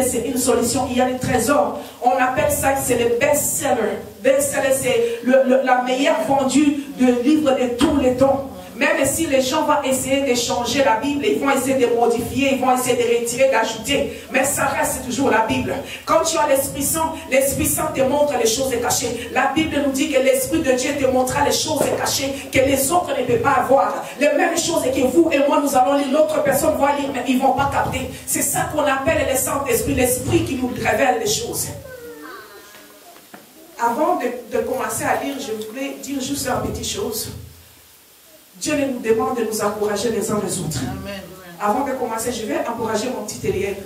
c'est une solution. Il y a des trésors. On appelle ça, c'est le best-seller. Best-seller, c'est la meilleure vendue de livres de tous les temps. Même si les gens vont essayer de changer la Bible, ils vont essayer de modifier, ils vont essayer de retirer, d'ajouter, mais ça reste toujours la Bible. Quand tu as l'Esprit Saint te montre les choses cachées. La Bible nous dit que l'Esprit de Dieu te montrera les choses cachées que les autres ne peuvent pas voir. Les mêmes choses que vous et moi nous allons lire, l'autre personne va lire, mais ils ne vont pas capter. C'est ça qu'on appelle le Saint-Esprit, l'Esprit qui nous révèle les choses. Avant de commencer à lire, je voulais dire juste une petite chose. Dieu nous demande de nous encourager les uns les autres. Amen. Avant de commencer, je vais encourager mon petit Eliel.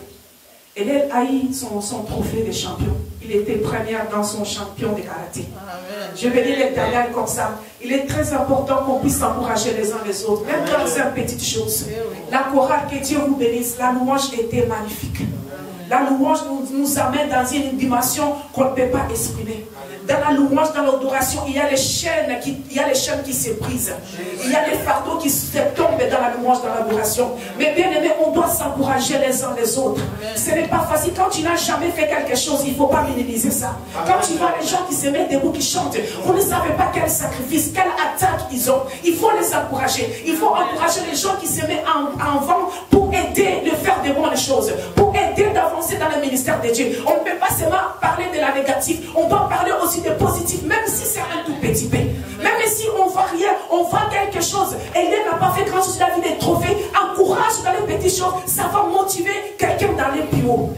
Eliel a eu son trophée de champion. Il était première dans son champion de karaté. Amen. Je vais dire l'Éternel comme ça. Il est très important qu'on puisse encourager les uns les autres. Même dans une petite chose. La chorale, que Dieu vous bénisse. La louange était magnifique. La louange nous amène dans une dimension qu'on ne peut pas exprimer. Dans la louange, dans l'adoration, il y a les chaînes qui se brisent. Il y a les fardeaux qui se tombent dans la louange, dans l'adoration. Mais bien aimé, on doit s'encourager les uns les autres. Ce n'est pas facile. Quand tu n'as jamais fait quelque chose, il ne faut pas minimiser ça. Quand tu vois les gens qui se mettent debout, qui chantent, vous ne savez pas quel sacrifice, quelle attaque ils ont. Il faut les encourager. Il faut encourager les gens qui se mettent en vent pour aider de faire de bonnes choses, pour aider d'avancer dans le ministère de Dieu. On ne peut pas seulement parler de la négative, on doit parler aussi de positif, même si c'est un tout petit peu. Même si on voit rien, on voit quelque chose. Et il n'a pas fait grand chose, il a vu des trophées. Encourage dans les petites choses, ça va motiver quelqu'un d'aller plus haut.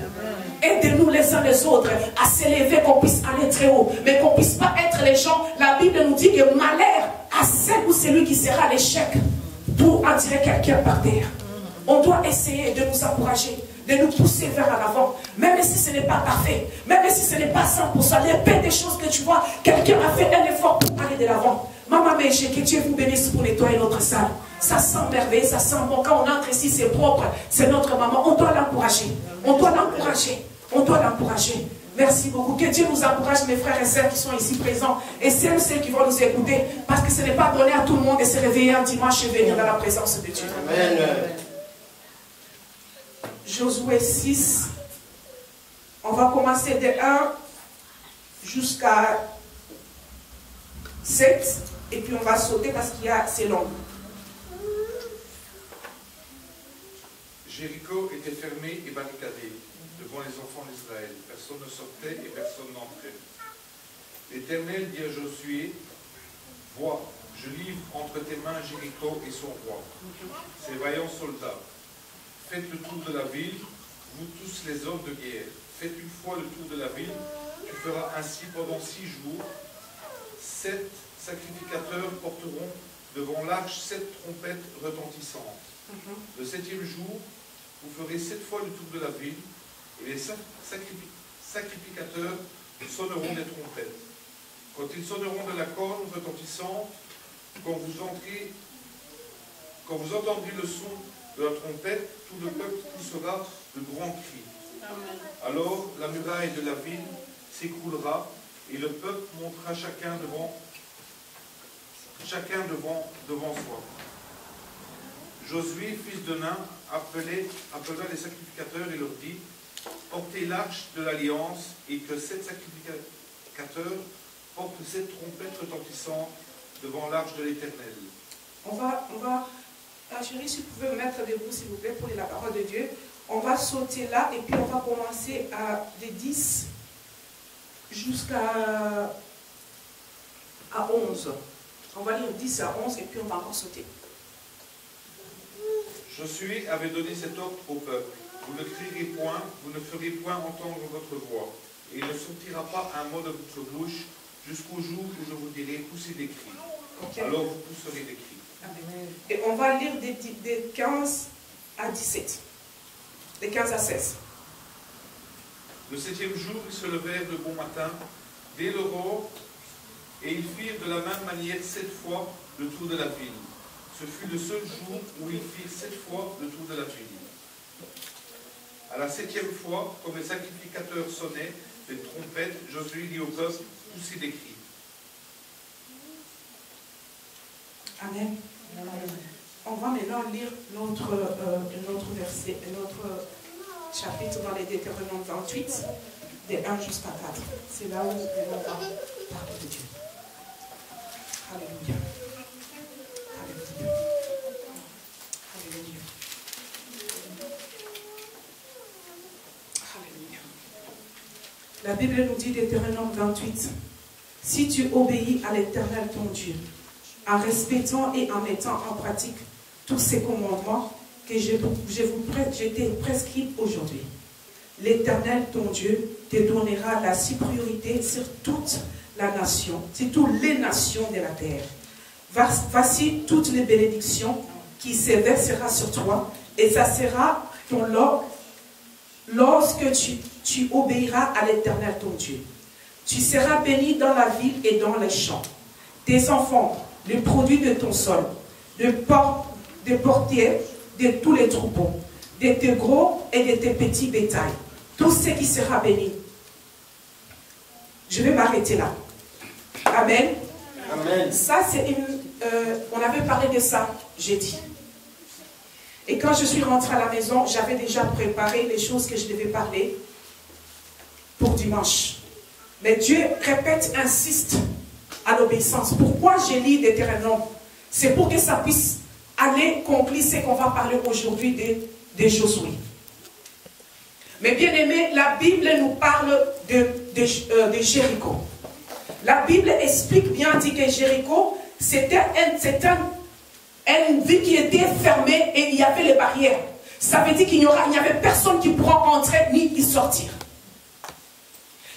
Aidez-nous les uns les autres à s'élever, qu'on puisse aller très haut, mais qu'on ne puisse pas être les gens. La Bible nous dit que malheur à celle ou celui qui sera à l'échec pour en tirer quelqu'un par terre. On doit essayer de nous encourager, de nous pousser vers l'avant, même si ce n'est pas parfait, même si ce n'est pas 100%, les peu des choses que tu vois, quelqu'un a fait un effort pour aller de l'avant. Maman Méché, que Dieu vous bénisse pour nettoyer notre salle. Ça sent merveilleux, ça sent bon. Quand on entre ici, c'est propre, c'est notre maman. On doit l'encourager, on doit l'encourager, on doit l'encourager. Merci beaucoup. Que Dieu nous encourage, mes frères et sœurs qui sont ici présents, et ceux qui vont nous écouter, parce que ce n'est pas donné à tout le monde de se réveiller un dimanche et venir dans la présence de Dieu. Amen. Josué 6, on va commencer de 1 jusqu'à 7, et puis on va sauter parce qu'il y a c'est long. Jéricho était fermé et barricadé devant les enfants d'Israël. Personne ne sortait et personne n'entrait. L'Éternel dit à Josué, vois, je livre entre tes mains Jéricho et son roi, ses vaillants soldats. Faites le tour de la ville, vous tous les hommes de guerre. Faites une fois le tour de la ville, tu feras ainsi pendant 6 jours. 7 sacrificateurs porteront devant l'arche 7 trompettes retentissantes. Le 7e jour, vous ferez 7 fois le tour de la ville, et les sacrificateurs sonneront des trompettes. Quand ils sonneront de la corne retentissante, quand vous entendrez le son de la trompette, tout le peuple poussera de grands cris. Amen. Alors la muraille de la ville s'écroulera et le peuple montera chacun devant soi. Josué, fils de Nun, appela les sacrificateurs et leur dit, portez l'arche de l'alliance et que 7 sacrificateurs portent 7 trompettes retentissantes devant l'arche de l'Éternel. Chérie, si vous pouvez me mettre debout, s'il vous plaît, pour la parole de Dieu. On va sauter là et puis on va commencer de 10 jusqu'à 11. On va lire 10 à 11 et puis on va encore sauter. Josué avait donné cet ordre au peuple. Vous ne crierez point, vous ne ferez point entendre votre voix. Et il ne sortira pas un mot de votre bouche jusqu'au jour où je vous dirai poussez des cris. Okay. Alors vous pousserez des cris. Amen. Et on va lire des 15 à 17. Des 15 à 16. Le 7e jour, ils se levèrent de bon matin, dès l'aurore, et ils firent de la même manière 7 fois le tour de la ville. Ce fut le seul jour où ils firent 7 fois le tour de la ville. À la 7e fois, comme les sacrificateurs sonnaient les trompettes, Josué dit au peuple, poussez des cris. Amen. On va maintenant lire notre verset, notre chapitre dans les Deutéronome 28, des 1 jusqu'à 4. C'est là où on va parler de Dieu. Alléluia. Alléluia. Alléluia. Alléluia. La Bible nous dit, Deutéronome 28, si tu obéis à l'Éternel ton Dieu, en respectant et en mettant en pratique tous ces commandements que je t'ai prescrits aujourd'hui, l'Éternel ton Dieu te donnera la supériorité sur toute la nation, sur toutes les nations de la terre. Voici toutes les bénédictions qui se versera sur toi, et ça sera ton lot lorsque tu obéiras à l'Éternel ton Dieu. Tu seras béni dans la ville et dans les champs. Tes enfants, le produit de ton sol, de portiers de tous les troupeaux, de tes gros et de tes petits bétails, tout ce qui sera béni. Je vais m'arrêter là. Amen. Amen. Ça, c'est on avait parlé de ça jeudi. Et quand je suis rentrée à la maison, j'avais déjà préparé les choses que je devais parler pour dimanche. Mais Dieu répète, insiste à l'obéissance. Pourquoi j'ai lu Deutéronome? C'est pour que ça puisse aller conclure ce qu'on va parler aujourd'hui de Josué. Mais bien aimé, la Bible nous parle de Jéricho. La Bible explique bien, dit que Jéricho, c'était une ville qui était fermée et il y avait les barrières. Ça veut dire qu'il n'y avait personne qui pourra entrer ni y sortir.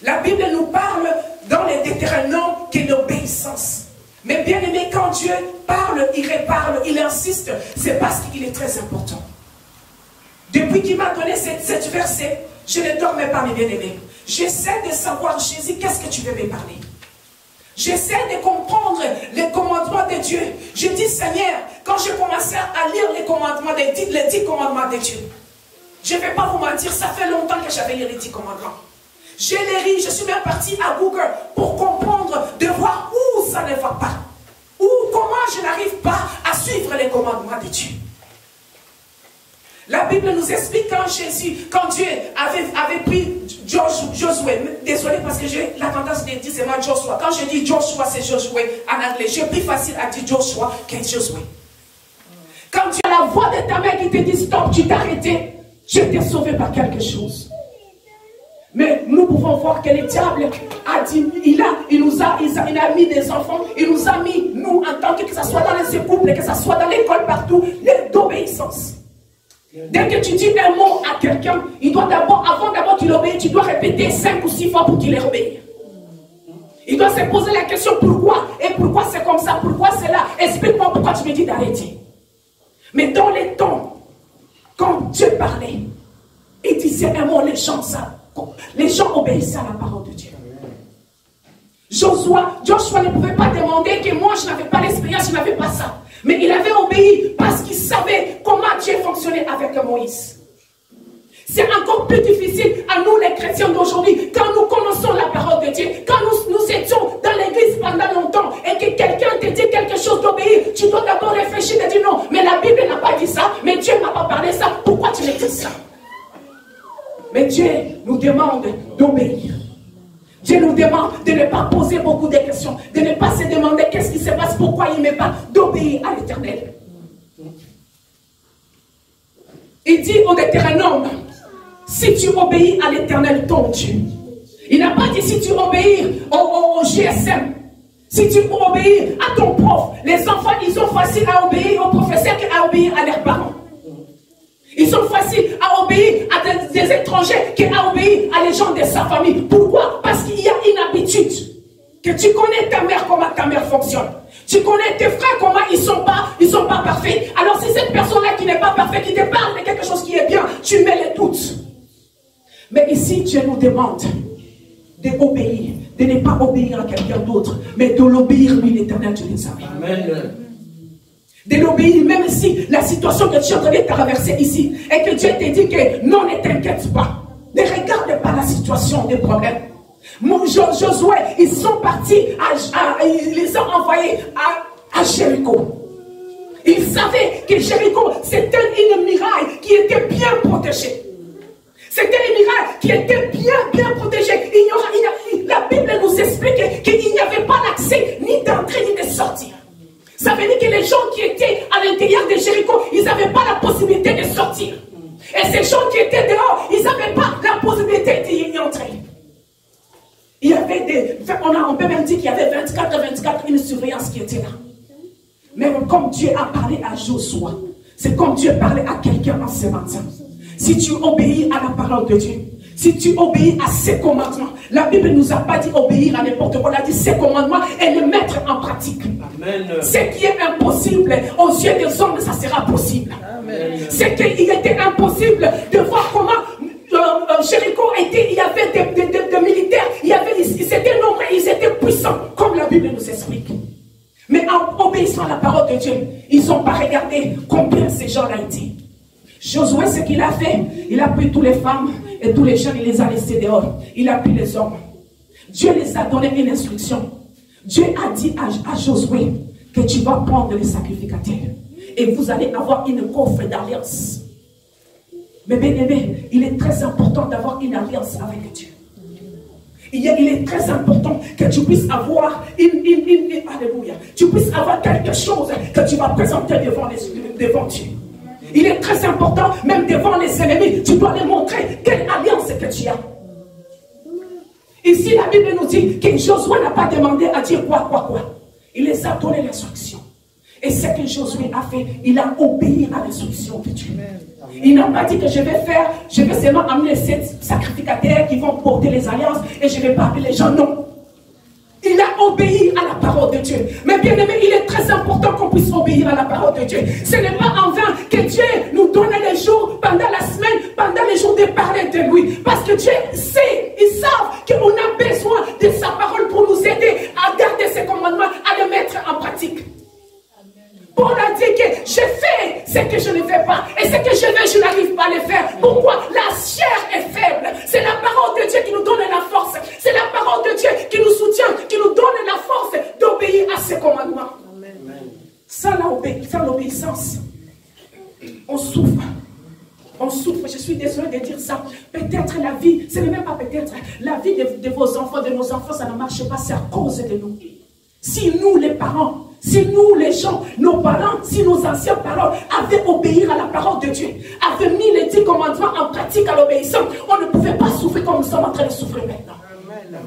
La Bible nous parle dans les Deutéronomes que l'obéissance. Mais bien aimé, quand Dieu parle, il reparle, il insiste, c'est parce qu'il est très important. Depuis qu'il m'a donné cette verset, je ne dormais pas, mes bien-aimés. J'essaie de savoir, Jésus, qu'est-ce que tu veux me parler? J'essaie de comprendre les commandements de Dieu. Je dis, Seigneur, quand je commençais à lire les commandements les 10 commandements de Dieu, je ne vais pas vous mentir, ça fait longtemps que j'avais lu les 10 commandements. Je les lis, je suis même partie à Google pour comprendre, de voir où ça ne va pas. Ou comment je n'arrive pas à suivre les commandements de Dieu. La Bible nous explique quand Dieu avait pris Josué, désolé parce que j'ai la tendance de dire c'est moi Joshua. Quand je dis Joshua, c'est Josué en anglais. J'ai plus facile à dire Joshua que Josué. Quand Dieu a la voix de ta mère qui te dit stop, tu t'es arrêté, je t'ai sauvé par quelque chose. Mais nous pouvons voir que le diable a dit, il a mis des enfants, il nous a mis, nous, en tant que ce soit dans les couples, que ce soit dans l'école, partout, d'obéissance. Dès que tu dis un mot à quelqu'un, il doit d'abord, avant qu'il obéisse, tu dois répéter 5 ou 6 fois pour qu'il obéisse. Il doit se poser la question pourquoi, et pourquoi c'est comme ça, pourquoi c'est là, explique-moi pourquoi tu me dis d'arrêter. Mais dans les temps, quand Dieu parlait, il disait un mot, les gens obéissaient à la parole de Dieu. Joshua ne pouvait pas demander que moi je n'avais pas l'expérience, je n'avais pas ça. Mais il avait obéi parce qu'il savait comment Dieu fonctionnait avec Moïse. C'est encore plus difficile à nous les chrétiens d'aujourd'hui, quand nous connaissons la parole de Dieu, quand nous étions dans l'église pendant longtemps et que quelqu'un te dit quelque chose d'obéir, tu dois d'abord réfléchir et dire non, mais la Bible n'a pas dit ça, mais Dieu n'a pas parlé ça, pourquoi tu me dis ça? Mais Dieu nous demande d'obéir. Dieu nous demande de ne pas poser beaucoup de questions, de ne pas se demander qu'est-ce qui se passe, pourquoi il ne met pas, d'obéir à l'Éternel. Il dit au Deutéronome, si tu obéis à l'Éternel ton Dieu. Il n'a pas dit si tu obéis au GSM, si tu obéis à ton prof. Les enfants, ils sont faciles à obéir aux professeurs qu'à obéir à leurs parents. Ils sont faciles à obéir à des étrangers qu'à obéir à les gens de sa famille. Pourquoi? Parce qu'il y a une habitude. Que tu connais ta mère, comment ta mère fonctionne. Tu connais tes frères, comment ils sont pas parfaits. Alors si cette personne-là qui n'est pas parfaite, qui te parle de quelque chose qui est bien, tu mets les doutes. Mais ici, Dieu nous demande d'obéir, de ne pas obéir à quelqu'un d'autre, mais de l'obéir, lui, l'Éternel, Dieu des armées. Amen. De l'obéir, même si la situation que tu es en train de traverser ici, et que Dieu te dit que non, ne t'inquiète pas. Ne regarde pas la situation des problèmes. Josué, ils sont partis, ils les ont envoyés à Jéricho. Ils savaient que Jéricho, c'était une muraille qui était bien protégée. C'était un miracle qui était bien protégé. La Bible nous explique qu'il n'y avait pas d'accès, ni d'entrée, ni de sortir. Ça veut dire que les gens qui étaient à l'intérieur de Jéricho, ils n'avaient pas la possibilité de sortir. Et ces gens qui étaient dehors, ils n'avaient pas la possibilité d'y entrer. Il y avait on peut même dire qu'il y avait 24 une surveillance qui était là. Mais comme Dieu a parlé à Josué, c'est comme Dieu parlait à quelqu'un en ce matin. Si tu obéis à la parole de Dieu, si tu obéis à ses commandements, la Bible ne nous a pas dit obéir à n'importe quoi, elle a dit ses commandements et le mettre en pratique. Amen. Ce qui est impossible aux yeux des hommes, ça sera possible. C'est qu'il était impossible de voir comment Jéricho était, il y avait des militaires, ils étaient nombreux, ils étaient puissants, comme la Bible nous explique. Mais en obéissant à la parole de Dieu, ils n'ont pas regardé combien ces gens-là étaient. Josué, ce qu'il a fait, il a pris toutes les femmes et tous les jeunes, il les a laissés dehors. Il a pris les hommes. Dieu les a donné une instruction. Dieu a dit à Josué que tu vas prendre les sacrificateurs et vous allez avoir une coffre d'alliance. Mais bien aimé, il est très important d'avoir une alliance avec Dieu. Il est très important que tu puisses avoir alléluia, tu puisses avoir quelque chose que tu vas présenter devant Dieu. Il est très important, même devant les ennemis, tu dois leur montrer quelle alliance que tu as. Ici, la Bible nous dit que Josué n'a pas demandé à Dieu quoi. Il les a donné l'instruction. Et ce que Josué a fait, il a obéi à l'instruction de Dieu. Il n'a pas dit que je vais seulement amener 7 sacrificateurs qui vont porter les alliances et je ne vais pas appeler les gens, non. Il a obéi à la parole de Dieu. Mais bien aimé, il est très important qu'on puisse obéir à la parole de Dieu. Ce n'est pas en vain que Dieu nous donne les jours, pendant la semaine, pendant les jours de parler de lui. Parce que Dieu sait, ils savent qu'on a besoin de sa parole pour nous aider à garder ses commandements, à les mettre en pratique. Paul a dit que je fais ce que je ne fais pas. Et ce que je veux, je n'arrive pas à le faire. Pourquoi? La chair est faible. C'est la parole de Dieu qui nous donne la force. C'est la parole de Dieu qui nous soutient, qui nous donne la force d'obéir à ses commandements. Amen. Sans l'obéissance, on souffre. On souffre, je suis désolée de dire ça. Peut-être la vie, ce n'est même pas peut-être. La vie de vos enfants, de nos enfants, ça ne marche pas, c'est à cause de nous. Si nous, les parents, si nous, les gens, nos parents, si nos anciens parents avaient obéi à la parole de Dieu, avaient mis les 10 commandements en pratique à l'obéissance, on ne pouvait pas souffrir comme nous sommes en train de souffrir maintenant. Amen.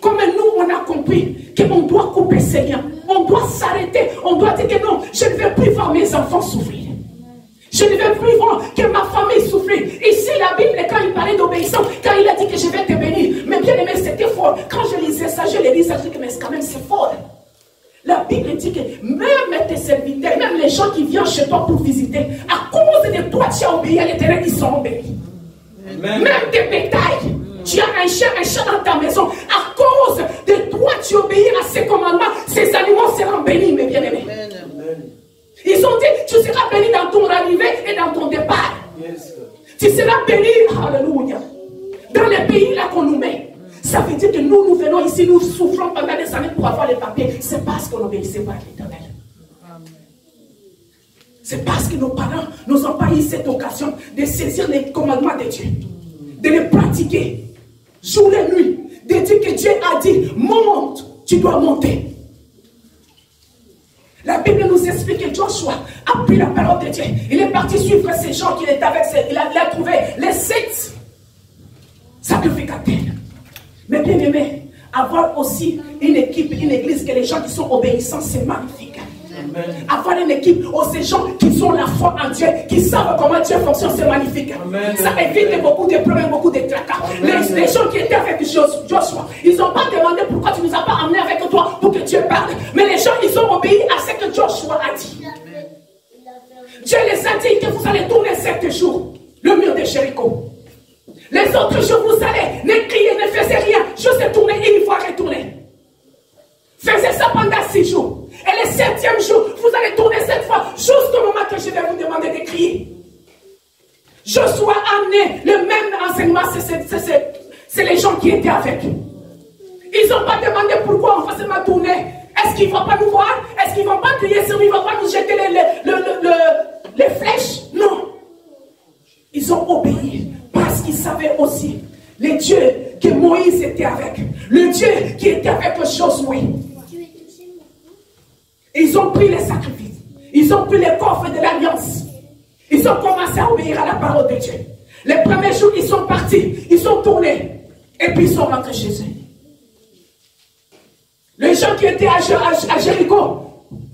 Comme nous, on a compris qu'on doit couper ses liens, on doit s'arrêter, on doit dire que non, je ne vais plus voir mes enfants souffrir. Je ne vais plus voir que ma famille souffre. Ici, la Bible, quand il parlait d'obéissance, quand il a dit que je vais te bénir, mais bien aimé, c'était fort. Quand je lisais ça, je lisais ça, je dis que mais quand même c'est fort. La Bible dit que même tes serviteurs, même les gens qui viennent chez toi pour visiter, à cause de toi, tu as obéi à l'Éternel, ils sont bénis. Même tes bétails, tu as un chien dans ta maison, à cause de toi, tu obéis à ses commandements, ces animaux seront bénis, mes bien-aimés. Ils ont dit, tu seras béni dans ton arrivée et dans ton départ. Tu seras béni, alléluia, dans les pays là qu'on nous met. Ça veut dire que nous venons ici, nous souffrons pendant des années pour avoir les papiers. C'est parce qu'on n'obéissait pas à l'Éternel. C'est parce que nos parents n'ont pas eu cette occasion de saisir les commandements de Dieu, de les pratiquer jour et nuit, de dire que Dieu a dit, monte, tu dois monter. La Bible nous explique que Joshua a pris la parole de Dieu. Il est parti suivre ces gens qui étaient avec il a trouvé les 7 sacrificateurs. Mais bien aimé, avoir aussi une équipe, une église, que les gens qui sont obéissants, c'est magnifique. Amen. Avoir une équipe, ces gens qui ont la foi en Dieu, qui savent comment Dieu fonctionne, c'est magnifique. Amen. Ça évite beaucoup de problèmes, beaucoup de tracas. Les gens qui étaient avec Joshua, ils n'ont pas demandé pourquoi tu ne nous as pas amenés avec toi pour que Dieu parle. Mais les gens, ils ont obéi à ce que Joshua a dit. Amen. Dieu les a dit que vous allez tourner 7 jours le mur de Jéricho. Les autres jours, vous allez ne crier, ne faisiez rien, juste tourner une fois retourner. Faisez ça pendant 6 jours. Et le 7e jour, vous allez tourner 7 fois, jusqu'au moment que je vais vous demander de crier. Joshua a amené le même enseignement, c'est les gens qui étaient avec. Ils n'ont pas demandé pourquoi on faisait ma tournée. Est-ce qu'ils ne vont pas nous voir? Est-ce qu'ils ne vont pas crier sur nous? Ils ne vont pas nous jeter les flèches? Non. Ils ont obéi qu'ils savaient aussi le Dieu que Moïse était avec, le Dieu qui était avec Josué. Ils ont pris les sacrifices, ils ont pris les coffres de l'alliance, ils ont commencé à obéir à la parole de Dieu. Les premiers jours, ils sont partis, ils sont tournés, et puis ils sont rentrés chez eux. Les gens qui étaient à Jéricho,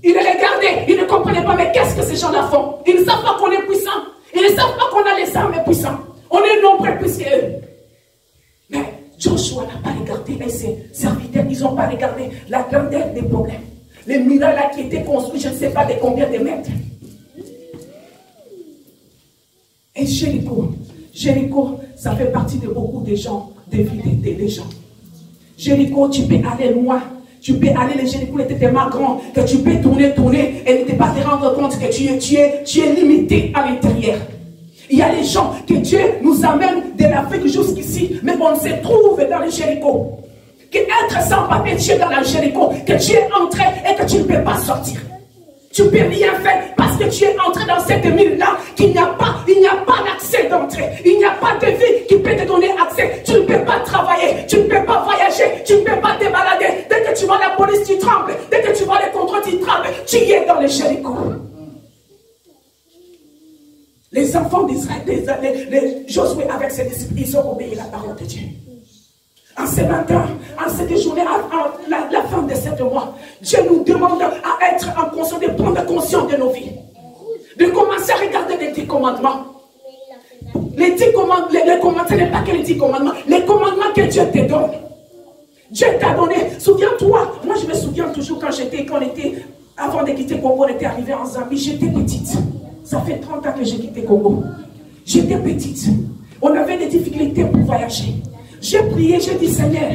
ils les regardaient, ils ne comprenaient pas, mais qu'est-ce que ces gens-là font? Ils ne savent pas qu'on est puissant, ils ne savent pas qu'on a les armes puissantes. On est nombreux plus qu'eux. Mais Joshua n'a pas regardé, et ses serviteurs, ils n'ont pas regardé la grandeur des problèmes. Les murailles là qui étaient construits, je ne sais pas de combien de mètres. Et Jéricho, ça fait partie de beaucoup de gens, des vies des gens. Jéricho, tu peux aller loin. Tu peux aller, les Jéricho étaient tellement grands que tu peux tourner et ne pas te rendre compte que tu es limité à l'intérieur. Il y a des gens que Dieu nous amène de l'Afrique jusqu'ici, mais on se trouve dans le Jéricho. Que être sans papier, tu es dans le Jéricho, que tu es entré et que tu ne peux pas sortir. Tu ne peux rien faire parce que tu es entré dans cette mine-là, qu'il n'y a pas d'accès d'entrée. Il n'y a pas de vie qui peut te donner accès. Tu ne peux pas travailler, tu ne peux pas voyager, tu ne peux pas te balader. Dès que tu vois la police, tu trembles. Dès que tu vois les contrôles, tu trembles. Tu es dans le Jéricho. Les enfants d'Israël, les Josué avec ses disciples, ils ont obéi à la parole de Dieu. En ce matin, en cette journée, à la fin de 7 mois, Dieu nous demande à être en conscience, de prendre conscience de nos vies. De commencer à regarder les 10 commandements. Les 10 commandements, ce n'est pas que les 10 commandements, les commandements que Dieu te donne. Dieu t'a donné. Souviens-toi, moi je me souviens toujours quand avant de quitter Congo, on était arrivé en Zambie, j'étais petite. Ça fait 30 ans que j'ai quitté Congo. J'étais petite. On avait des difficultés pour voyager. J'ai prié, j'ai dit, Seigneur,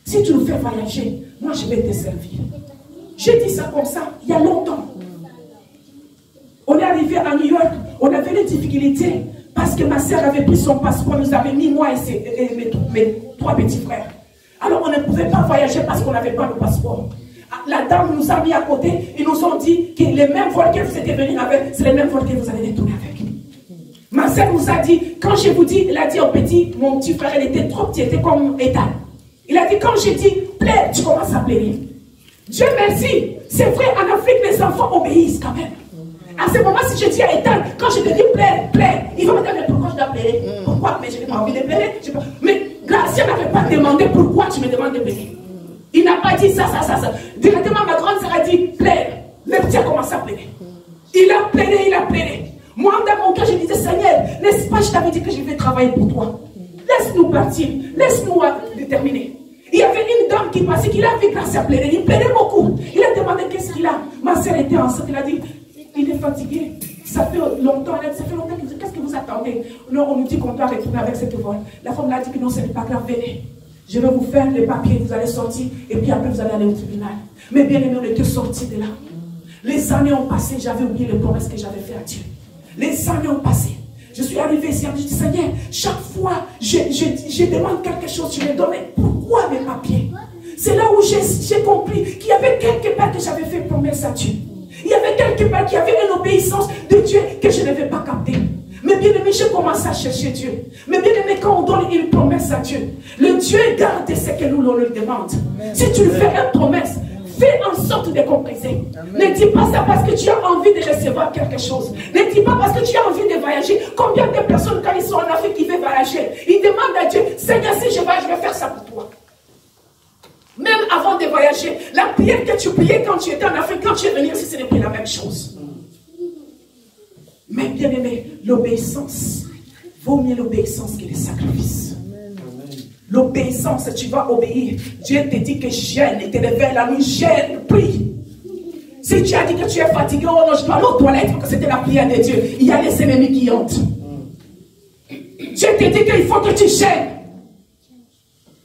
si tu nous fais voyager, moi je vais te servir. J'ai dit ça comme ça, il y a longtemps. On est arrivé à New York, on avait des difficultés parce que ma soeur avait pris son passeport, nous avait mis moi et mes 3 petits frères. Alors on ne pouvait pas voyager parce qu'on n'avait pas le passeport. La dame nous a mis à côté, ils nous ont dit que les mêmes vols que vous étiez venus avec, c'est les mêmes vols que vous allez retourner avec. Ma soeur nous a dit, quand je vous dis, il a dit au petit, mon petit frère, il était trop petit, il était comme Ethan. Il a dit, quand j'ai dit, plaire, tu commences à plairer. Dieu merci, c'est vrai, en Afrique, les enfants obéissent quand même. À ce moment, si je dis à Ethan, quand je te dis plaire, il va me dire, mais pourquoi je dois plairer? Pourquoi? Mais je n'ai pas envie de plairer. Mais Gracia n'avait pas demandé pourquoi tu me demandes de plairer. Il n'a pas dit ça. Directement, ma grande sœur a dit, plaire. Le petit a commencé à plairer. Il a plaidé. Moi, dans mon cœur, je disais, Seigneur, n'est-ce pas, je t'avais dit que je vais travailler pour toi. Laisse-nous partir, laisse-nous déterminer. Il y avait une dame qui passait, qui a vu Gracia plaider. Il plaidait beaucoup. Il a demandé qu'est-ce qu'il a. Ma soeur était enceinte, il a dit, il est fatigué. Ça fait longtemps qu'est-ce que vous attendez? Non, on nous dit qu'on doit retourner avec cette vol. La femme l'a dit que non, ce n'est pas grave, venez. Je vais vous faire les papiers, vous allez sortir, et puis après vous allez aller au tribunal. Mais bien aimé, on était sortis de là. Les années ont passé, j'avais oublié les promesses que j'avais faites à Dieu. Les années ont passé. Je suis arrivé ici, je dis, Seigneur, chaque fois, je demande quelque chose, je me donne, pourquoi mes papiers? C'est là où j'ai compris qu'il y avait quelque part que j'avais fait promesse à Dieu. Il y avait quelque part qui avait une obéissance de Dieu que je n'avais pas captée. Mais bien aimé, j'ai commencé à chercher Dieu. Mais bien aimé, quand on donne une promesse à Dieu, le Dieu garde ce que nous lui demande. Si tu lui fais une promesse, fais en sorte de compriser. Ne dis pas ça parce que tu as envie de recevoir quelque chose. Ne dis pas parce que tu as envie de voyager. Combien de personnes, quand ils sont en Afrique, qui veulent voyager, ils demandent à Dieu, Seigneur, si je voyage, je vais faire ça pour toi. Même avant de voyager, la prière que tu priais quand tu étais en Afrique, quand tu es venu ici, ce n'est plus la même chose. Mais bien aimé, l'obéissance, vaut mieux l'obéissance que les sacrifices. L'obéissance, tu vas obéir. Dieu te dit que gêne, il te réveille la nuit, gêne, prie. Si tu as dit que tu es fatigué, oh non, je dois aller aux toilettes, que c'était la prière de Dieu, il y a les ennemis qui entrent. Dieu te dit qu'il faut que tu gênes.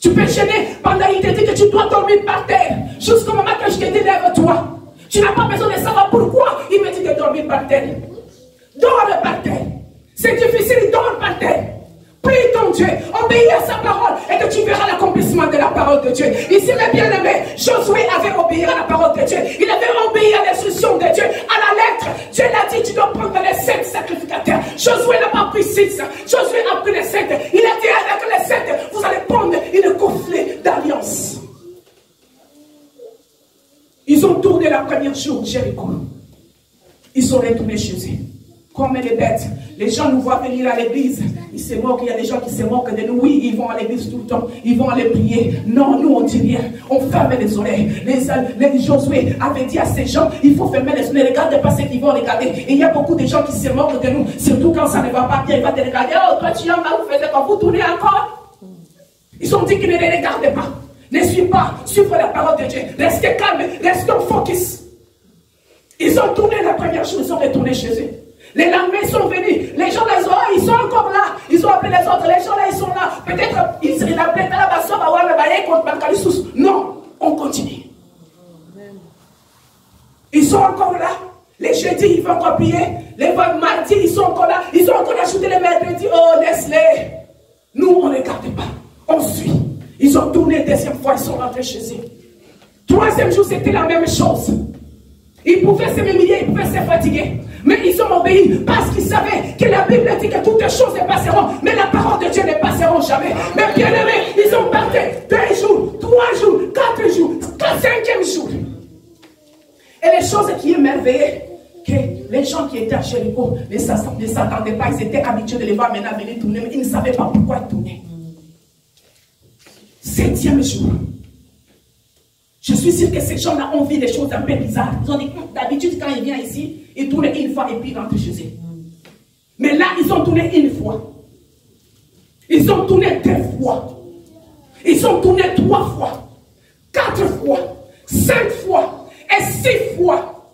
Tu peux gêner pendant qu'il te dit que tu dois dormir par terre. Jusqu'au moment que je te dis, lève-toi. Tu n'as pas besoin de savoir pourquoi il me dit de dormir par terre. Dors par terre. C'est difficile, dors par terre. Prie ton Dieu, obéis à sa parole et que tu verras l'accomplissement de la parole de Dieu. Ici, mes bien-aimés, Josué avait obéi à la parole de Dieu. Il avait obéi à l'instruction de Dieu, à la lettre. Dieu l'a dit, tu dois prendre les 7 sacrificateurs. Josué n'a pas pris 6. Josué a pris les 7. Il a dit avec les 7, vous allez prendre une coffret d'alliance. Ils ont tourné la première jour, Jéricho. Ils sont retournés chez eux. Comme les bêtes. Les gens nous voient venir à l'église. Ils se moquent. Il y a des gens qui se moquent de nous. Oui, ils vont à l'église tout le temps. Ils vont aller prier. Non, nous on dit rien. On ferme les oreilles. Les Josué avait dit à ces gens, il faut fermer les oreilles. Ne regardez pas ceux qui vont regarder. Et il y a beaucoup de gens qui se moquent de nous. Surtout quand ça ne va pas bien. Ils vont te regarder. Oh, toi tu en as, vous faites quoi? Vous tournez encore? Ils ont dit qu'ils ne les regardent pas. Ne suivez pas. Suivez la parole de Dieu. Restez calme. Restez focus. Ils ont tourné la première chose. Ils sont retournés chez eux. Les lendemains sont venus. Les gens là, ils sont encore là. Ils ont appelé les autres. Les gens là, ils sont là. Peut-être ils appellent là-bas. Non, on continue. Ils sont encore là. Les jeudis, ils vont encore prier. Les mardis, ils sont encore là. Ils ont encore ajouté les mercredis. Oh, laisse-les. Nous, on ne regarde pas. On suit. Ils ont tourné deuxième fois. Ils sont rentrés chez eux. Troisième jour, c'était la même chose. Ils pouvaient se humilier, ils pouvaient se fatiguer. Mais ils ont obéi parce qu'ils savaient que la Bible dit que toutes les choses ne passeront. Mais la parole de Dieu ne passeront jamais. Mais bien aimés, ils ont parti 2 jours, 3 jours, 4 jours, 5e jour. Et les choses qui émerveillaient, que les gens qui étaient à Jéricho ne s'attendaient pas. Ils étaient habitués de les voir maintenant venir tourner, mais ils ne savaient pas pourquoi ils tournaient. 7e jour. Je suis sûr que ces gens-là ont vu des choses un peu bizarres. Ils ont dit, d'habitude, quand ils viennent ici, ils tournent une fois et puis ils rentrent chez eux. Mais là, ils ont tourné une fois. Ils ont tourné 2 fois. Ils ont tourné 3 fois. 4 fois. 5 fois. Et 6 fois.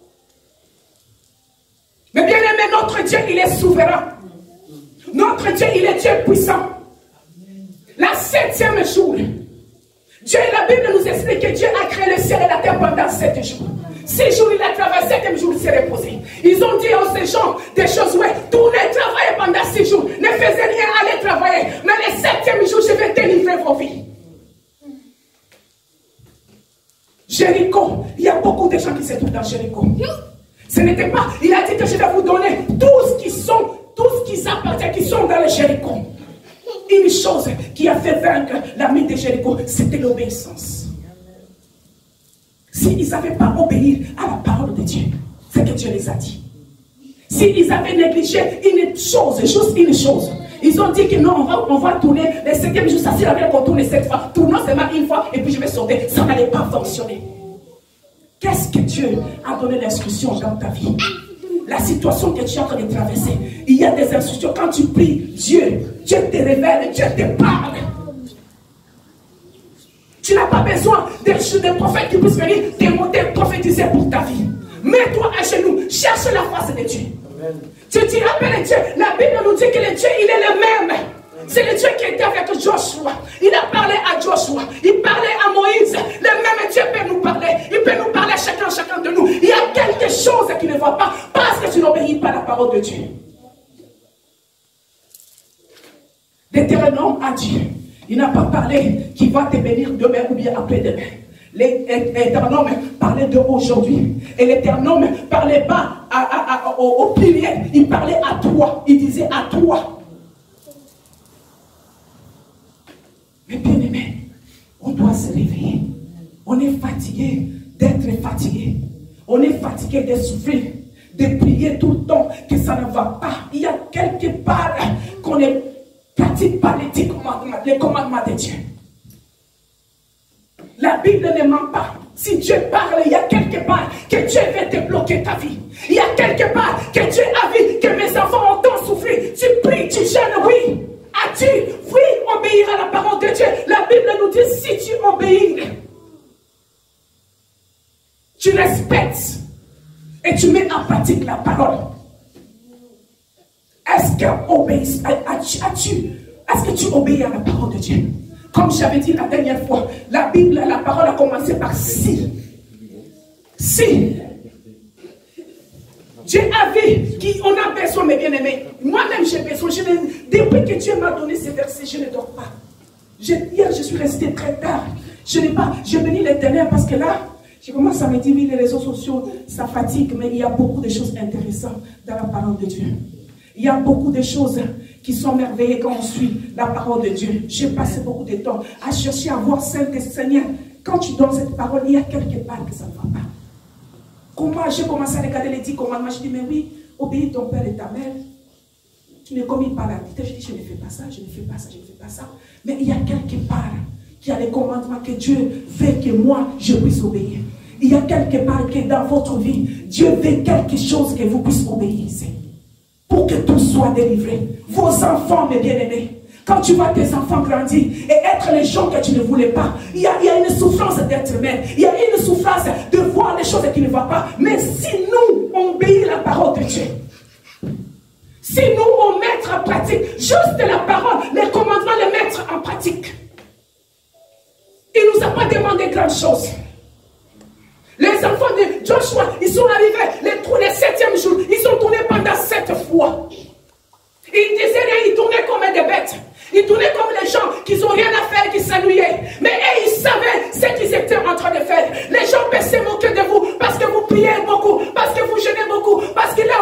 Mais bien aimé, notre Dieu, il est souverain. Notre Dieu, il est Dieu puissant. La 7e jour, Dieu, la Bible nous explique que Dieu a créé le ciel et la terre pendant 7 jours. 6 jours, il a travaillé, 7e jour, il s'est reposé. Ils ont dit aux ces gens des choses, ouais, tournez, travaillez pendant 6 jours. Ne faisez rien, allez travailler. Mais le 7e jour, je vais délivrer vos vies. Jéricho, il y a beaucoup de gens qui se trouvent dans Jéricho. Ce n'était pas, il a dit que je vais vous donner tout ce qui appartient, qui sont dans le Jéricho. Une chose qui a fait vaincre l'armée de Jéricho, c'était l'obéissance. S'ils n'avaient pas obéi à la parole de Dieu, c'est que Dieu les a dit. S'ils avaient négligé une chose, juste une chose, ils ont dit que non, on va tourner le 7e jour, ça sert à rien qu'on tourne 7 fois. Tournons seulement une fois et puis je vais sauter. Ça n'allait pas fonctionner. Qu'est-ce que Dieu a donné l'instruction dans ta vie? La situation que tu es en train de traverser, il y a des instructions. Quand tu pries, Dieu te révèle, Dieu te parle. Tu n'as pas besoin de prophètes qui puissent venir te prophétiser pour ta vie. Mets-toi à genoux, cherche la face de Dieu. Amen. Tu te rappelles Dieu, la Bible nous dit que le Dieu, il est le même. C'est le Dieu qui était avec Joshua. Il a parlé à Joshua. Il parlait à Moïse. Le même Dieu peut nous parler. Il peut nous parler à chacun de nous. Il y a quelque chose qui ne va pas parce que tu n'obéis pas à la parole de Dieu. L'Éternel a dit, il n'a pas parlé qu'il va te bénir demain ou bien après-demain. L'Éternel parlait d'aujourd'hui. Et l'Éternel ne parlait pas au pluriel. Il parlait à toi. Il disait à toi. Mais bien aimé, on doit se réveiller. On est fatigué d'être fatigué. On est fatigué de souffrir, de prier tout le temps, que ça ne va pas. Il y a quelque part qu'on ne pratique pas les commandements de Dieu. La Bible ne ment pas. Si Dieu parle, il y a quelque part que Dieu veut débloquer ta vie. Il y a quelque part que Dieu a vu que mes enfants ont tant souffert. Tu pries, tu jeûnes, oui. As-tu, oui, obéir à la parole de Dieu? La Bible nous dit, si tu obéis, tu respectes et tu mets en pratique la parole. Est-ce que tu obéis à la parole de Dieu? Comme j'avais dit la dernière fois, la Bible, la parole a commencé par si. Si. Dieu a vu qu'on a besoin, mes bien-aimés. Moi-même, j'ai besoin. Depuis que Dieu m'a donné ces versets, je ne dors pas. Hier, je suis resté très tard. Je bénis l'Éternel parce que là, Je commence à me dire, oui, les réseaux sociaux, ça fatigue, mais il y a beaucoup de choses intéressantes dans la parole de Dieu. Il y a beaucoup de choses qui sont merveilleuses quand on suit la parole de Dieu. J'ai passé beaucoup de temps à chercher à voir Seigneur, quand tu donnes cette parole, il y a quelque part que ça ne va pas. Comment j'ai commencé à regarder les 10 commandements, je dis, mais oui, obéis ton père et ta mère. Tu ne commis pas la vérité. Je dis, je ne fais pas ça, je ne fais pas ça, je ne fais pas ça. Mais il y a quelque part qui a les commandements que Dieu veut que moi, je puisse obéir. Il y a quelque part que dans votre vie, Dieu veut quelque chose que vous puissiez obéir. Pour que tout soit délivré. Vos enfants, mes bien-aimés, quand tu vois tes enfants grandir et être les gens que tu ne voulais pas, il y a une souffrance d'être mère. Il y a une souffrance de voir les choses qui ne vont pas. Mais si nous, on obéit la parole de Dieu, si nous, on met en pratique juste la parole, les commandements, les mettre en pratique, il ne nous a pas demandé grand chose. Les enfants de Joshua, ils sont arrivés le 7e jour, ils ont tourné pendant 7 fois. Ils disaient rien, ils tournaient comme des bêtes. Ils tournaient comme les gens qui n'ont rien à faire, qui s'ennuyaient. Mais eux, ils savaient ce qu'ils étaient en train de faire. Les gens peuvent se moquer de vous parce que vous priez beaucoup, parce que vous jeûnez beaucoup, parce que là,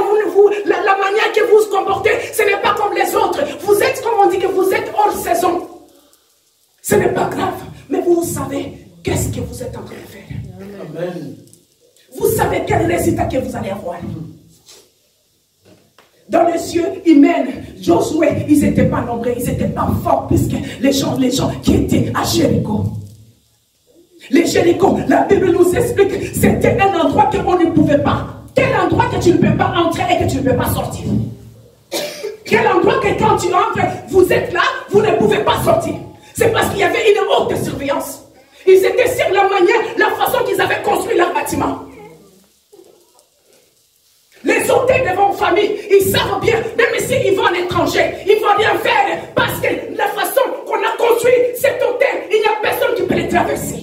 la manière que vous vous comportez, ce n'est pas comme les autres. Vous êtes, comme on dit, que vous êtes hors saison. Ce n'est pas grave, mais vous savez qu'est-ce que vous êtes en train de faire. Amen. Vous savez quel résultat que vous allez avoir. Dans les cieux, ils mènent. Josué, ils n'étaient pas nombreux, ils n'étaient pas forts, puisque les gens qui étaient à Jéricho. Les Jéricho, la Bible nous explique, c'était un endroit qu'on ne pouvait pas. Quel endroit que tu ne peux pas entrer et que tu ne peux pas sortir? Quel endroit que quand tu entres, vous êtes là, vous ne pouvez pas sortir? C'est parce qu'il y avait une haute surveillance. Ils étaient sur la manière, la façon qu'ils avaient construit leur bâtiment. Les hôtels de vos familles, ils savent bien, même s'ils vont à l'étranger, ils ne vont rien faire. Parce que la façon qu'on a construit cet hôtel, il n'y a personne qui peut les traverser.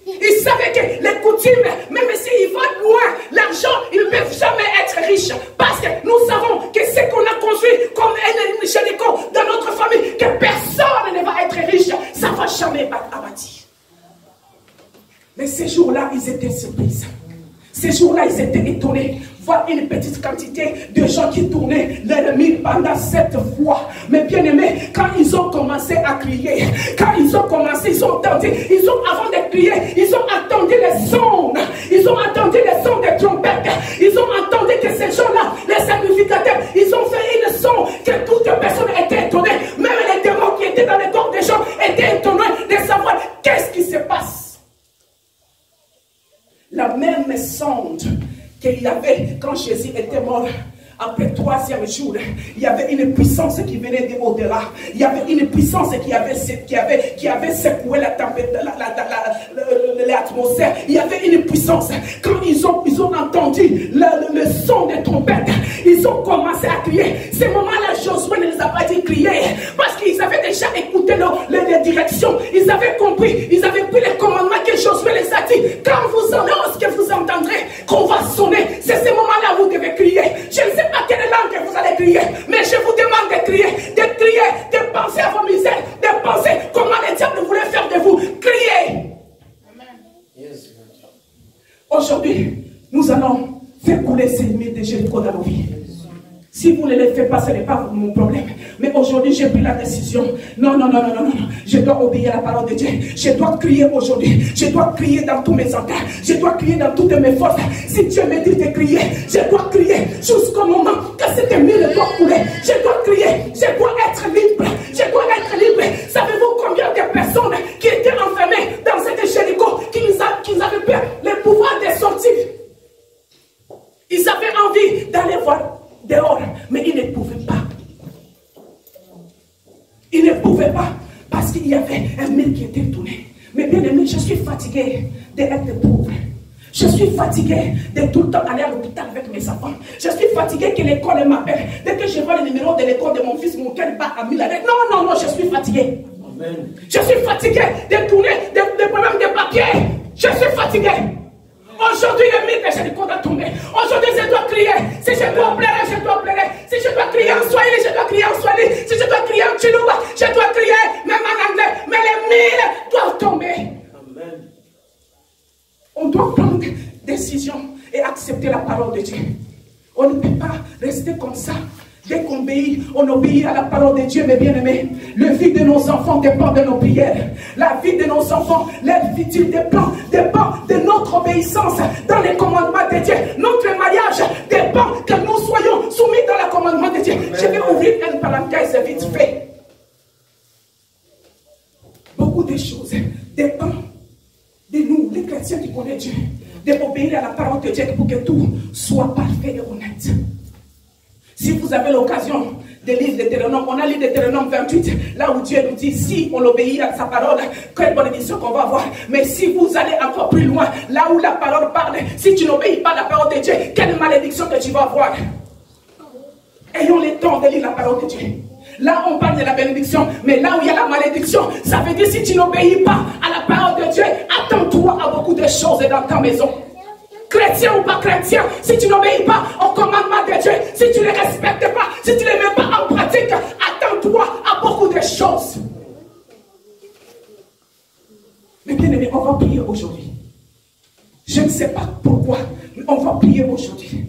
Ils savaient que les coutumes, même s'ils vont loin, l'argent, ils ne peuvent jamais être riches. Parce que nous savons que ce qu'on a construit comme un Jéricho dans notre famille, que personne ne va être riche, ça ne va jamais abattre. Mais ces jours-là, ils étaient surpris. Ces jours-là, ils étaient étonnés. Voir une petite quantité de gens qui tournaient l'ennemi pendant 7 fois. Mais bien aimés, quand ils ont commencé à crier, quand ils ont commencé, ils ont entendu, avant de crier, ils ont entendu les sons. Ils ont entendu les sons des trompettes. Ils ont entendu que ces gens-là, les sacrificateurs, ils ont fait une son que toute personne était étonnée. Même les démons qui étaient dans les corps des gens étaient étonnés de savoir qu'est-ce qui se passe. La même sonde qu'il y avait quand Jésus était mort. Après le 3e jour, il y avait une puissance qui venait de au-delà. Il y avait une puissance qui avait secoué la tempête, l'atmosphère. Il y avait une puissance. Quand ils ont entendu le son des trompettes, ils ont commencé à crier. Ce moment-là, Josué ne les a pas dit crier. Parce qu'ils avaient déjà écouté les directions. Ils avaient compris. Ils avaient pris les commandements que Josué les a dit. Quand vous en ce que vous entendrez, qu'on va sonner, c'est ce moment-là où vous devez crier. Je ne sais pas quelle langue que vous allez crier, mais je vous demande de crier, de penser à vos misères, de penser comment le diable voulait faire de vous. Criez. Yes. Aujourd'hui, nous allons faire couler ces limites de Jéricho dans nos vies. Si vous ne les faites pas, ce n'est pas mon problème. Mais aujourd'hui, j'ai pris la décision. Non. Je dois obéir à la parole de Dieu. Je dois crier aujourd'hui. Je dois crier dans tous mes entends. Je dois crier dans toutes mes forces. Si Dieu me dit de crier, je dois crier jusqu'au moment que cette mine doit couler. Je dois crier. Je dois être libre. Je dois être libre. Savez-vous combien de personnes qui étaient enfermées dans cette Jéricho, qui n'avaient pas le pouvoir de sortir? Ils avaient envie d'aller voir dehors, mais ils ne pouvaient pas. Ils ne pouvaient pas parce qu'il y avait un mur qui était tourné. Mais bien aimé, je suis fatigué d'être pauvre. Je suis fatigué de tout le temps aller à l'hôpital avec mes enfants. Je suis fatigué que l'école m'appelle. Dès que je vois le numéro de l'école de mon fils, mon cœur bat à 1000 arrêts. Non, je suis fatigué. Amen. Je suis fatigué de tourner des problèmes de papier. Je suis fatigué. Aujourd'hui, le mythe de Jéricho doit tomber. Aujourd'hui, je dois crier. Si je dois pleurer, je dois pleurer. Si je dois crier en Swahili, je dois crier en Swahili. Si je dois crier en Chiluba, je dois crier même en anglais. Mais les mille doivent tomber. Amen. on obéit à la parole de Dieu, mes bien-aimés. Le vie de nos enfants dépend de nos prières. La vie de nos enfants, leur vie dépend de notre obéissance dans les commandements de Dieu. Notre mariage dépend que nous soyons soumis dans le commandement de Dieu. Je vais ouvrir une parenthèse vite fait. Beaucoup de choses dépendent de nous, les chrétiens qui connaissent Dieu, d'obéir à la parole de Dieu pour que tout soit parfait et honnête. Si vous avez l'occasion de lire Deutéronome, on a lu Deutéronome 28, là où Dieu nous dit, si on obéit à sa parole, quelle bénédiction qu'on va avoir. Mais si vous allez encore plus loin, là où la parole parle, si tu n'obéis pas à la parole de Dieu, quelle malédiction que tu vas avoir. Ayons le temps de lire la parole de Dieu. Là, on parle de la bénédiction, mais là où il y a la malédiction, ça veut dire si tu n'obéis pas à la parole de Dieu, attends-toi à beaucoup de choses dans ta maison. Chrétien ou pas chrétien, si tu n'obéis pas au commandement de Dieu, si tu ne les respectes pas, si tu ne les mets pas en pratique, attends-toi à beaucoup de choses. Mais bien aimé, on va prier aujourd'hui. Je ne sais pas pourquoi, mais on va prier aujourd'hui.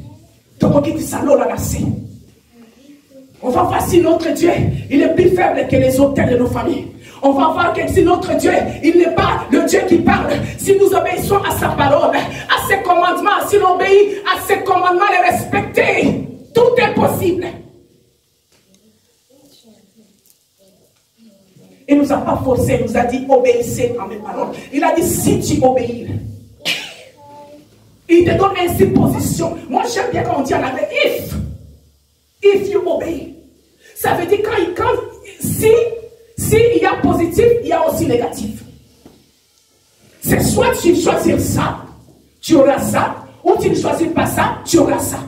On va voir si notre Dieu, il est plus faible que les autels de nos familles. On va voir que si notre Dieu, il n'est pas le Dieu qui parle. Si nous obéissons à sa parole, à ses commandements, si l'on obéit à ses commandements, les respecter, tout est possible. Il ne nous a pas forcé, il nous a dit obéissez à mes paroles. Il a dit si tu obéis. Il te donne ainsi position. Moi j'aime bien quand on dit en anglais if you obey. Ça veut dire si il y a positif, il y a aussi négatif. C'est soit tu choisis ça, tu auras ça, ou tu ne choisis pas ça, tu auras ça.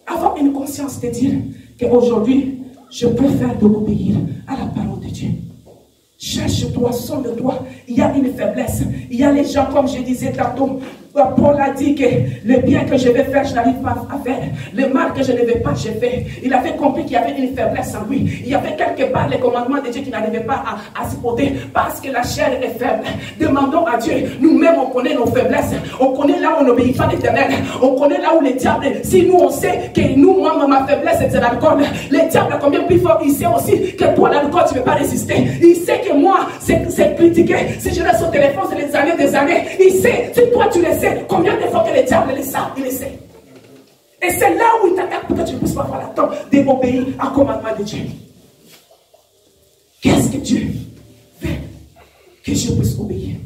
Avoir une conscience de dire qu'aujourd'hui, je préfère d'obéir à la parole de Dieu. Cherche-toi, sonde-toi. Il y a une faiblesse. Il y a les gens, comme je disais tantôt, Paul a dit que le bien que je vais faire, je n'arrive pas à faire. Le mal que je ne vais pas, je fais. Il avait compris qu'il y avait une faiblesse en lui. Il y avait quelque part les commandements de Dieu qui n'arrivaient pas à se porter parce que la chair est faible. Demandons à Dieu. Nous-mêmes, on connaît nos faiblesses. On connaît là où on n'obéit pas l'Éternel. On connaît là où les diables, si nous on sait que nous, moi, ma faiblesse, c'est l'alcool. Les diables, combien plus fort, il sait aussi que toi, l'alcool, tu ne peux pas résister. Il sait que moi, c'est critiqué. Si je reste au téléphone, c'est des années. Il sait, si toi, tu le sais. Combien de fois que les diables le savent, il le sait. Et c'est là où il t'attaque pour que tu ne puisses pas avoir le temps d'obéir au commandement de Dieu. Qu'est-ce que Dieu fait que je puisse obéir?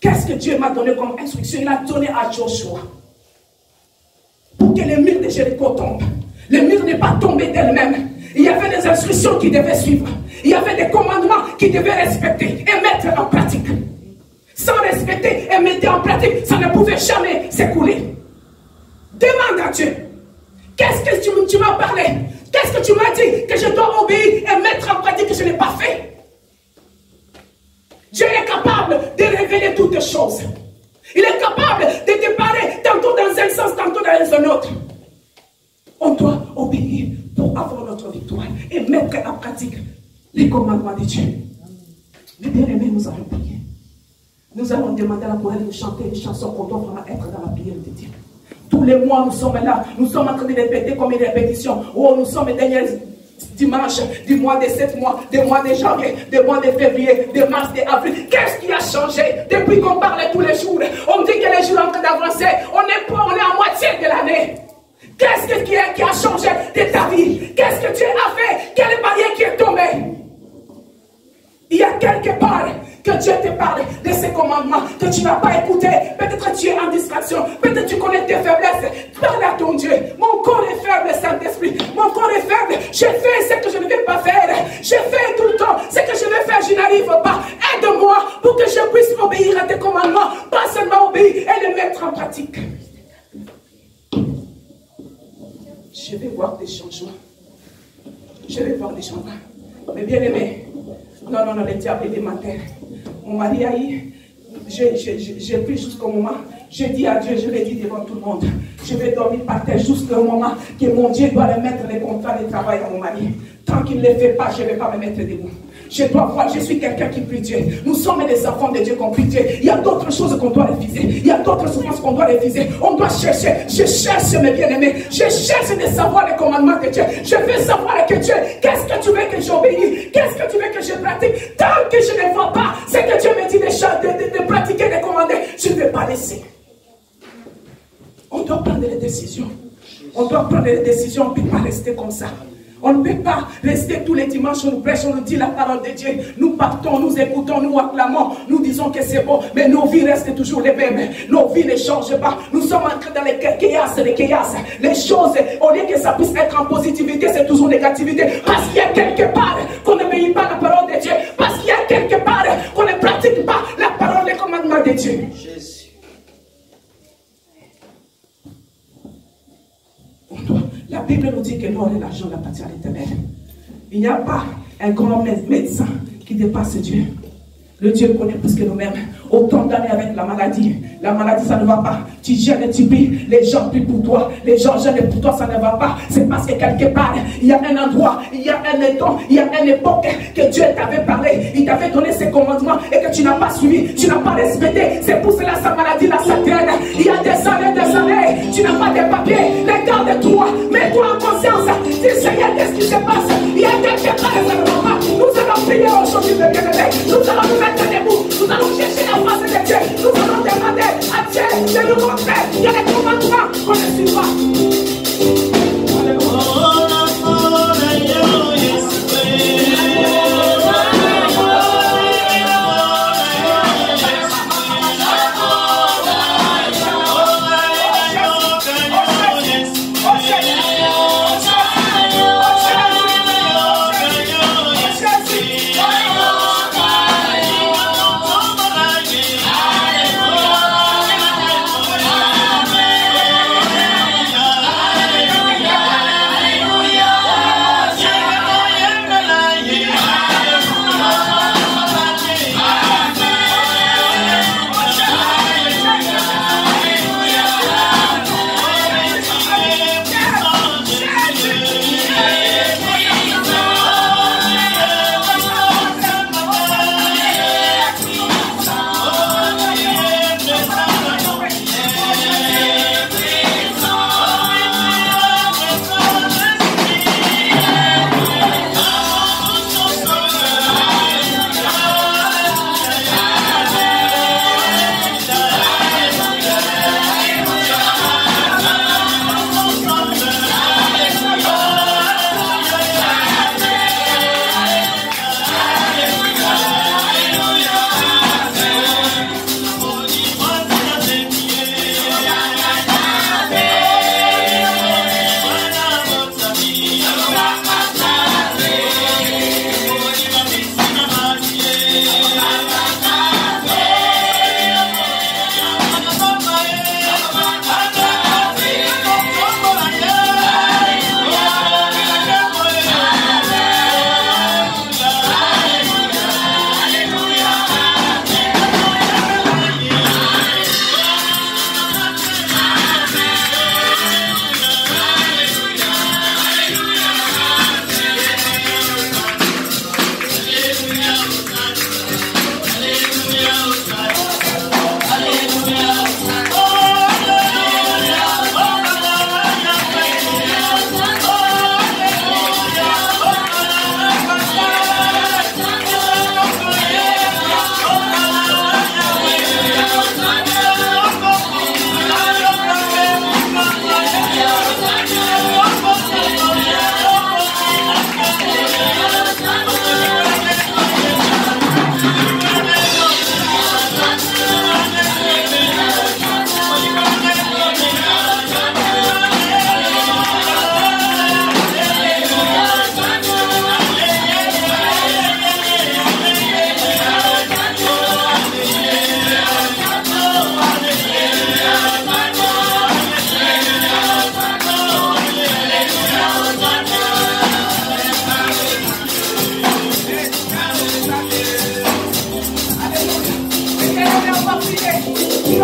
Qu'est-ce que Dieu m'a donné comme instruction? Il a donné à Joshua pour que les murs de Jéricho tombent. Les murs n'est pas tombé d'elles-mêmes. Il y avait des instructions qu'il devait suivre. Il y avait des commandements qu'il devait respecter et mettre en pratique. Sans respecter et mettre en pratique, ça ne pouvait jamais s'écouler. Demande à Dieu. Qu'est-ce que tu m'as parlé? Qu'est-ce que tu m'as dit que je dois obéir et mettre en pratique que je n'ai pas fait? Dieu est capable de révéler toutes choses. Il est capable de te parler tantôt dans un sens, tantôt dans un autre. On doit obéir pour avoir notre victoire et mettre en pratique les commandements de Dieu. Mais bien aimés, nous allons prier. Nous allons demander à la chorale de chanter des chansons qu'on doit vraiment être dans la prière de Dieu. Tous les mois, nous sommes là. Nous sommes en train de répéter comme une répétition. Oh, nous sommes les derniers dimanches du mois de 7 mois, des mois de janvier, des mois de février, de mars, d'avril. Qu'est-ce qui a changé depuis qu'on parle tous les jours? On dit que les jours sont en train d'avancer. On est à moitié de l'année. Qu'est-ce qui a changé de ta vie? Qu'est-ce que Dieu a fait? Quelle barrière qui est tombée? Il y a quelque part que Dieu te parle de ses commandements, que tu n'as pas écouté. Peut-être que tu es en distraction. Peut-être que tu connais tes faiblesses. Parle à ton Dieu. Mon corps est faible, Saint-Esprit. Mon corps est faible. Je fais ce que je ne vais pas faire. Je fais tout le temps ce que je vais faire. Je n'arrive pas. Aide-moi pour que je puisse obéir à tes commandements. Pas seulement obéir et les mettre en pratique. Je vais voir des changements. Je vais voir des changements. Mais bien aimé, non, le diable est démentaire. Mon mari a eu, j'ai pris jusqu'au moment, j'ai dit à Dieu, je l'ai dit devant tout le monde, Je vais dormir par terre jusqu'au moment que mon Dieu doit remettre les contrats de travail à mon mari. Tant qu'il ne les fait pas, je ne vais pas me mettre debout. Je dois voir, je suis quelqu'un qui prie Dieu. Nous sommes des enfants de Dieu qu'on prie Dieu. Il y a d'autres choses qu'on doit refuser. Il y a d'autres souffrances qu'on doit refuser. On doit chercher. Je cherche mes bien-aimés. Je cherche de savoir les commandements de Dieu. Je veux savoir que Dieu, qu'est-ce que tu veux que j'obéisse? Qu'est-ce que tu veux que je pratique? Tant que je ne vois pas, c'est que Dieu me dit de pratiquer, de commander. Je ne vais pas laisser. On doit prendre les décisions. On doit prendre les décisions. On ne peut pas rester comme ça. On ne peut pas rester tous les dimanches, on nous prêche, on nous dit la parole de Dieu. Nous partons, nous écoutons, nous acclamons, nous disons que c'est bon, mais nos vies restent toujours les mêmes. Nos vies ne changent pas. Nous sommes entrés dans les chaos. Les choses, au lieu que ça puisse être en positivité, c'est toujours négativité. Parce qu'il y a quelque part qu'on n'obéit pas la parole de Dieu. Parce qu'il y a quelque part qu'on ne pratique pas la parole, les commandements de Dieu. La Bible nous dit que l'or et l'argent appartient à l'Éternel. Il n'y a pas un grand médecin qui dépasse Dieu. Le Dieu connaît plus que nous-mêmes. Autant d'années avec la maladie. La maladie, ça ne va pas. Tu gênes et tu pries. Les gens prient pour toi. Les gens gênent pour toi, ça ne va pas. C'est parce que quelque part, il y a un endroit, il y a un temps, il y a une époque que Dieu t'avait parlé. Il t'avait donné ses commandements et que tu n'as pas suivi. Tu n'as pas respecté. C'est pour cela sa maladie, là, ça traîne. Il y a des années. Tu n'as pas de papiers. Regarde-toi. Mets-toi en conscience. Dis, Seigneur, qu'est-ce qui se passe? Il y a quelque part, ça ne va pas. Nous allons prier aujourd'hui, mes bien-aimés. Nous allons nous mettre debout. Nous allons chercher la face de Dieu. Nous allons demander à Dieu de nous montrer qu'il y a des commandements qu'on ne suit pas.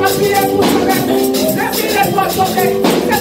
Respirez pour ce rêve. Respirez pour ce rêve.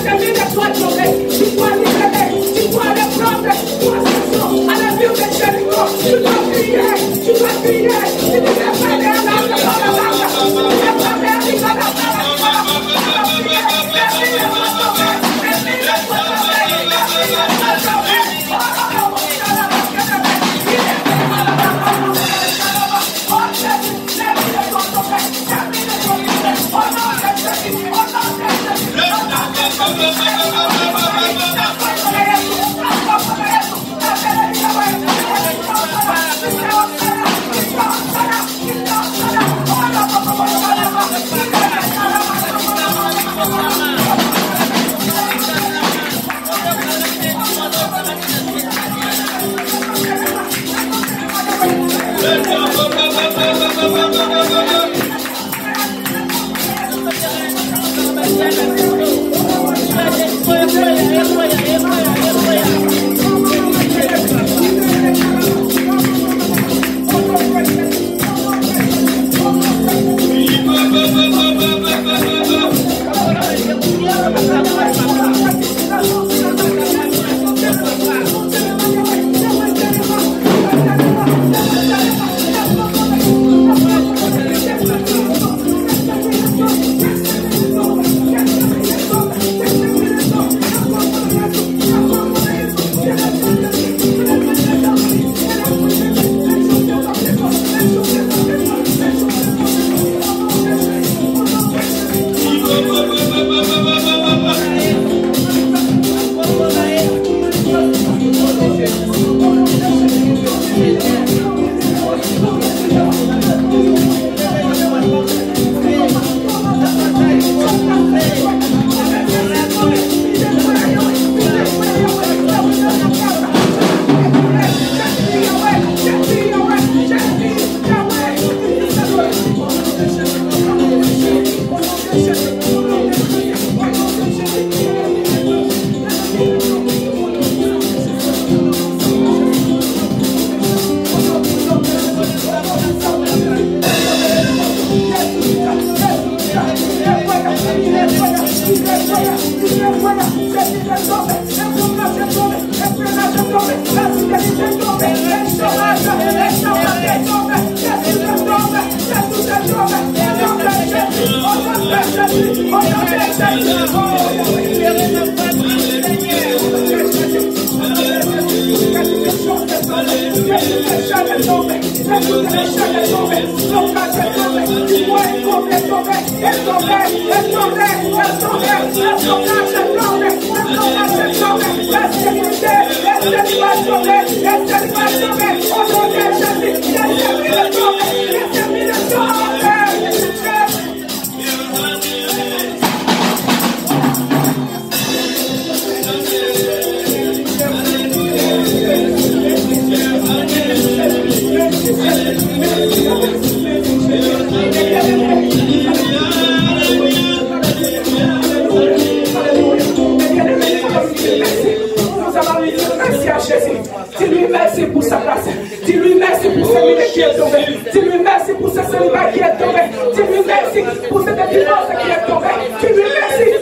Dis-lui merci pour sa grâce. Dis-lui merci pour celui qui est tombé. Dis-lui merci pour ce célibat qui est tombé. Dis-lui merci pour cette divorce qui est tombé. Dis-lui merci.